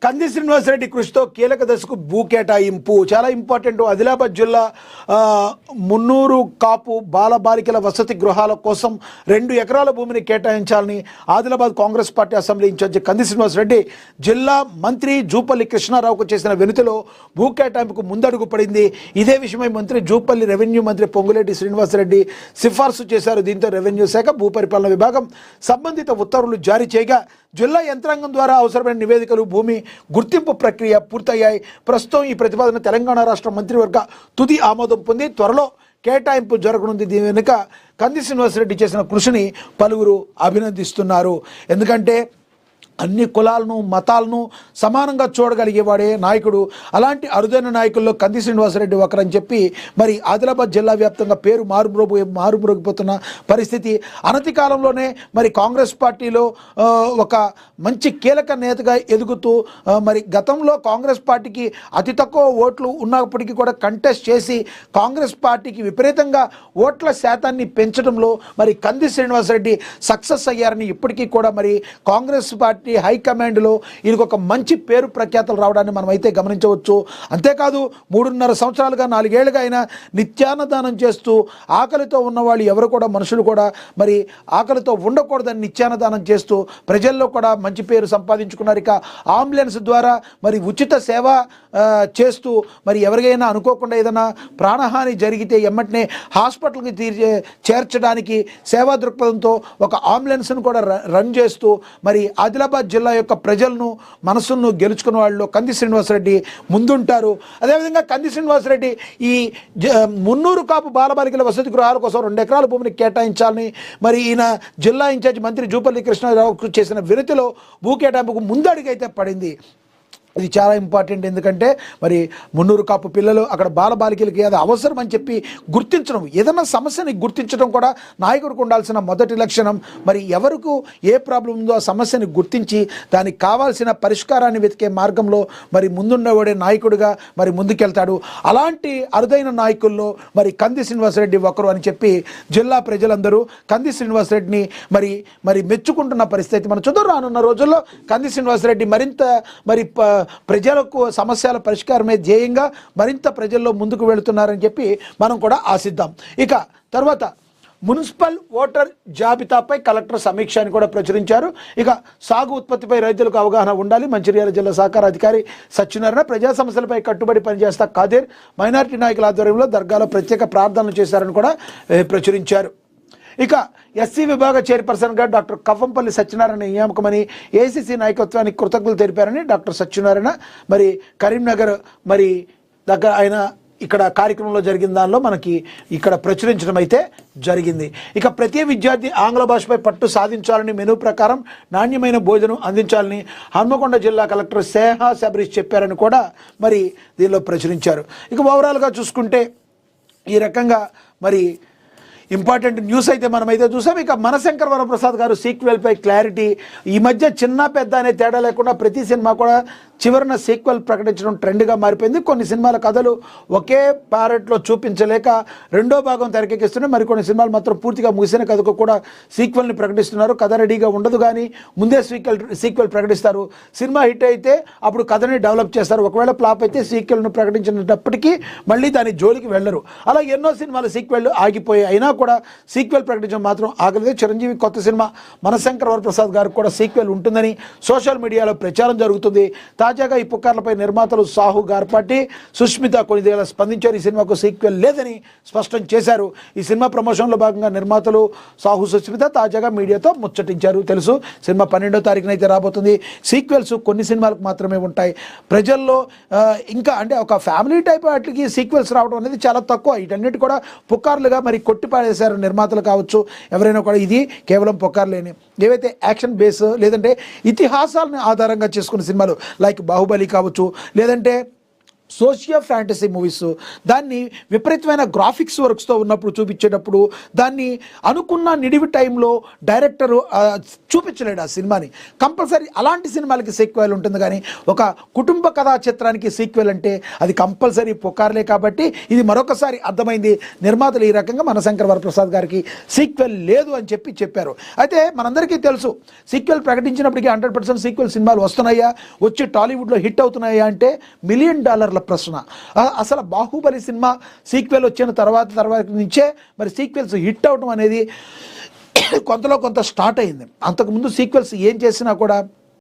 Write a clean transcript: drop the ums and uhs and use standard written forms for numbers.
కంది శ్రీనివాసరెడ్డి కృషితో కీలక దశకు భూ కేటాయింపు చాలా ఇంపార్టెంట్. ఆదిలాబాద్ జిల్లా మున్నూరు కాపు బాలబాలికల వసతి గృహాల కోసం 2 ఎకరాల భూమిని కేటాయించాలని Adilabad Congress party assembly incharge Kandi Srinivasareddy జిల్లా మంత్రి జూపల్లి కృష్ణారావుకు చేసిన వినతిలో భూ కేటాయింపుకు ముందడుగు పడింది. ఇదే విషయమై మంత్రి జూపల్లి రెవెన్యూ మంత్రి పొంగులేటి శ్రీనివాసరెడ్డి సిఫార్సు చేశారు. దీంతో రెవెన్యూ శాఖ భూపరిపాలన విభాగం సంబంధిత ఉత్తర్వులు జారీ చేయగా జిల్లా యంత్రాంగం ద్వారా అవసరమైన నివేదికలు భూమి గుర్తింపు ప్రక్రియ పూర్తయ్యాయి. ప్రస్తుతం ఈ ప్రతిపాదన తెలంగాణ రాష్ట్ర మంత్రివర్గ తుది ఆమోదం పొంది త్వరలో కేటాయింపు జరగనుంది. దీని వెనుక కంది శ్రీనివాసరెడ్డి చేసిన కృషిని పలువురు అభినందిస్తున్నారు. ఎందుకంటే అన్ని కులాలను మతాలను సమానంగా చూడగలిగేవాడే నాయకుడు. అలాంటి అరుదైన నాయకుల్లో కంది శ్రీనివాసరెడ్డి ఒకరని చెప్పి మరి ఆదిలాబాద్ జిల్లా వ్యాప్తంగా పేరు మారుమ్రోగిపోతున్న పరిస్థితి. అనతి కాలంలోనే మరి కాంగ్రెస్ పార్టీలో ఒక మంచి కీలక నేతగా ఎదుగుతూ మరి గతంలో కాంగ్రెస్ పార్టీకి అతి తక్కువ ఓట్లు ఉన్నప్పటికీ కూడా కంటెస్ట్ చేసి కాంగ్రెస్ పార్టీకి విపరీతంగా ఓట్ల శాతాన్ని పెంచడంలో మరి కంది శ్రీనివాసరెడ్డి సక్సెస్ అయ్యారని ఇప్పటికీ కూడా మరి కాంగ్రెస్ పార్టీ హైకమాండ్లో ఈయనకు ఒక మంచి పేరు ప్రఖ్యాతలు రావడాన్ని మనం అయితే గమనించవచ్చు. అంతేకాదు 3.5 సంవత్సరాలుగా 4 ఏళ్ళుగా ఆయన నిత్యాన్నదానం చేస్తూ ఆకలితో ఉన్నవాళ్ళు ఎవరు కూడా మనుషులు కూడా మరి ఆకలితో ఉండకూడదని నిత్యాన్నదానం చేస్తూ ప్రజల్లో కూడా మంచి పేరు సంపాదించుకున్నారు. ఇక అంబులెన్స్ ద్వారా మరి ఉచిత సేవ చేస్తూ మరి ఎవరికైనా అనుకోకుండా ఏదైనా ప్రాణహాని జరిగితే ఎమ్మటనే హాస్పిటల్కి చేర్చడానికి సేవా దృక్పథంతో ఒక అంబులెన్స్ను కూడా రన్ చేస్తూ మరి ఆదిలాబాద్ జిల్లా యొక్క ప్రజలను మనసును గెలుచుకున్న వాళ్ళు కంది శ్రీనివాసరెడ్డి ముందుంటారు. అదేవిధంగా కంది శ్రీనివాసరెడ్డి ఈ మున్నూరు కాపు బాలబాలికల వసతి గృహాల కోసం 2 ఎకరాల భూమిని కేటాయించాలని మరి ఈయన జిల్లా ఇన్ఛార్జి మంత్రి జూపల్లి కృష్ణారావుకు చేసిన వినతిలో భూ కేటాయింపుకు ముందడుగైతే పడింది. ఇది చాలా ఇంపార్టెంట్. ఎందుకంటే మరి మున్నూరు కాపు పిల్లలు అక్కడ బాలబాలికలకి అది అవసరం అని చెప్పి గుర్తించడం, ఏదన్నా సమస్యని గుర్తించడం కూడా నాయకుడికి ఉండాల్సిన మొదటి లక్షణం. మరి ఎవరికి ఏ ప్రాబ్లం ఉందో ఆ సమస్యని గుర్తించి దానికి కావాల్సిన పరిష్కారాన్ని వెతికే మార్గంలో మరి ముందుండబడే నాయకుడిగా మరి ముందుకెళ్తాడు. అలాంటి అరుదైన నాయకుల్లో మరి కంది శ్రీనివాసరెడ్డి ఒకరు అని చెప్పి జిల్లా ప్రజలందరూ కంది శ్రీనివాసరెడ్డిని మరి మరి మెచ్చుకుంటున్న పరిస్థితి మనం చూద్దాం. రానున్న రోజుల్లో కంది శ్రీనివాసరెడ్డి మరింత మరి ప్రజలకు సమస్యల పరిష్కారమే ధ్యేయంగా మరింత ప్రజల్లో ముందుకు వెళుతున్నారని చెప్పి మనం కూడా ఆశిద్దాం. ఇక తర్వాత మున్సిపల్ ఓటర్ జాబితాపై కలెక్టర్ సమీక్ష అని కూడా ప్రచురించారు. ఇక సాగు ఉత్పత్తిపై రైతులకు అవగాహన ఉండాలి. మంచిర్యాల జిల్లా సహకార అధికారి సత్యనారాయణ ప్రజా సమస్యలపై కట్టుబడి పనిచేస్తా ఖాదీర్ మైనారిటీ నాయకుల ఆధ్వర్యంలో దర్గాలో ప్రత్యేక ప్రార్థనలు చేశారని కూడా ప్రచురించారు. ఇక ఎస్సీ విభాగ చైర్పర్సన్గా డాక్టర్ కవ్వంపల్లి సత్యనారాయణ నియామకమని ఏసీసీ నాయకత్వానికి కృతజ్ఞతలు తెలిపారని డాక్టర్ సత్యనారాయణ మరి కరీంనగర్ మరి దగ్గర ఆయన ఇక్కడ కార్యక్రమంలో జరిగిన దానిలో మనకి ఇక్కడ ప్రచురించడం అయితే జరిగింది. ఇక ప్రతి విద్యార్థి ఆంగ్ల భాషపై పట్టు సాధించాలని మెనూ ప్రకారం నాణ్యమైన భోజనం అందించాలని హన్మకొండ జిల్లా కలెక్టర్ సేహా శబరీష్ చెప్పారని కూడా మరి దీనిలో ప్రచురించారు. ఇక ఓవరాల్గా చూసుకుంటే ఈ రకంగా మరి ఇంపార్టెంట్ న్యూస్ అయితే మనమైతే చూసాం. ఇక మనశంకర్ వరప్రసాద్ గారు సీక్వెల్పై క్లారిటీ. ఈ మధ్య చిన్న పెద్ద అనే తేడా లేకుండా ప్రతి సినిమా కూడా చివరిన సీక్వెల్ ప్రకటించడం ట్రెండ్గా మారిపోయింది. కొన్ని సినిమాల కథలు ఒకే ప్యారెట్లో చూపించలేక రెండో భాగం తెరకెక్కిస్తున్నాయి. మరికొన్ని సినిమాలు మాత్రం పూర్తిగా ముగిసిన కథకు కూడా సీక్వెల్ని ప్రకటిస్తున్నారు. కథ రెడీగా ఉండదు కానీ ముందే సీక్వెల్ ప్రకటిస్తారు. సినిమా హిట్ అయితే అప్పుడు కథని డెవలప్ చేస్తారు. ఒకవేళ ఫ్లాప్ అయితే సీక్వెల్ను ప్రకటించినప్పటికీ మళ్ళీ దాని జోలికి వెళ్ళరు. అలా ఎన్నో సినిమాల సీక్వెల్ ఆగిపోయాయి. అయినా కూడా సీక్వెల్ ప్రకటించడం మాత్రం ఆగలేదు. చిరంజీవి కొత్త సినిమా మనశంకర్ వరప్రసాద్ గారికి కూడా సీక్వెల్ ఉంటుందని సోషల్ మీడియాలో ప్రచారం జరుగుతుంది. తాజాగా ఈ పుకార్లపై నిర్మాతలు సాహు గార్పాటి, సుష్మిత కొనిదేలా స్పందించారు. ఈ సినిమాకు సీక్వెల్ లేదని స్పష్టం చేశారు. ఈ సినిమా ప్రమోషన్లో భాగంగా నిర్మాతలు సాహు, సుష్మిత తాజాగా మీడియాతో ముచ్చటించారు. తెలుసు సినిమా 12వ తారీఖున అయితే రాబోతుంది. సీక్వెల్స్ కొన్ని సినిమాలకు మాత్రమే ఉంటాయి. ప్రజల్లో ఇంకా అంటే ఒక ఫ్యామిలీ టైప్ వాటికి సీక్వెల్స్ రావడం అనేది చాలా తక్కువ. వీటన్నిటి కూడా పుకార్లుగా మరి కొట్టిపాడేశారు నిర్మాతలు కావచ్చు ఎవరైనా కూడా. ఇది కేవలం పుకార్లేని ఏవైతే యాక్షన్ బేస్ లేదంటే ఇతిహాసాలను ఆధారంగా చేసుకున్న సినిమాలు లైక్ బాహుబలి కావచ్చు, లేదంటే సోషియో ఫ్యాంటసీ మూవీస్ దాన్ని విపరీతమైన గ్రాఫిక్స్ వర్క్స్తో ఉన్నప్పుడు చూపించేటప్పుడు దాన్ని అనుకున్న నిడివి టైంలో డైరెక్టరు చూపించలేడు ఆ సినిమాని. కంపల్సరీ అలాంటి సినిమాలకి సీక్వెల్ ఉంటుంది, కానీ ఒక కుటుంబ కథా చిత్రానికి సీక్వెల్ అంటే అది కంపల్సరీ పుకార్లే. కాబట్టి ఇది మరొకసారి అర్థమైంది, నిర్మాతలు ఈ రకంగా మనశంకర్ వరప్రసాద్ గారికి సీక్వెల్ లేదు అని చెప్పారు. అయితే మనందరికీ తెలుసు సీక్వెల్ ప్రకటించినప్పటికీ 100% సీక్వెల్ సినిమాలు వస్తున్నాయా, వచ్చి టాలీవుడ్లో హిట్ అవుతున్నాయా అంటే $1 మిలియన్ ప్రశ్న. అసలు బాహుబలి సినిమా సీక్వెల్ వచ్చిన తర్వాత నుంచే మరి సీక్వెల్స్ హిట్ అవడం అనేది కొంతలో కొంత స్టార్ట్ అయింది. అంతకుముందు సీక్వెల్స్ ఏం చేసినా కూడా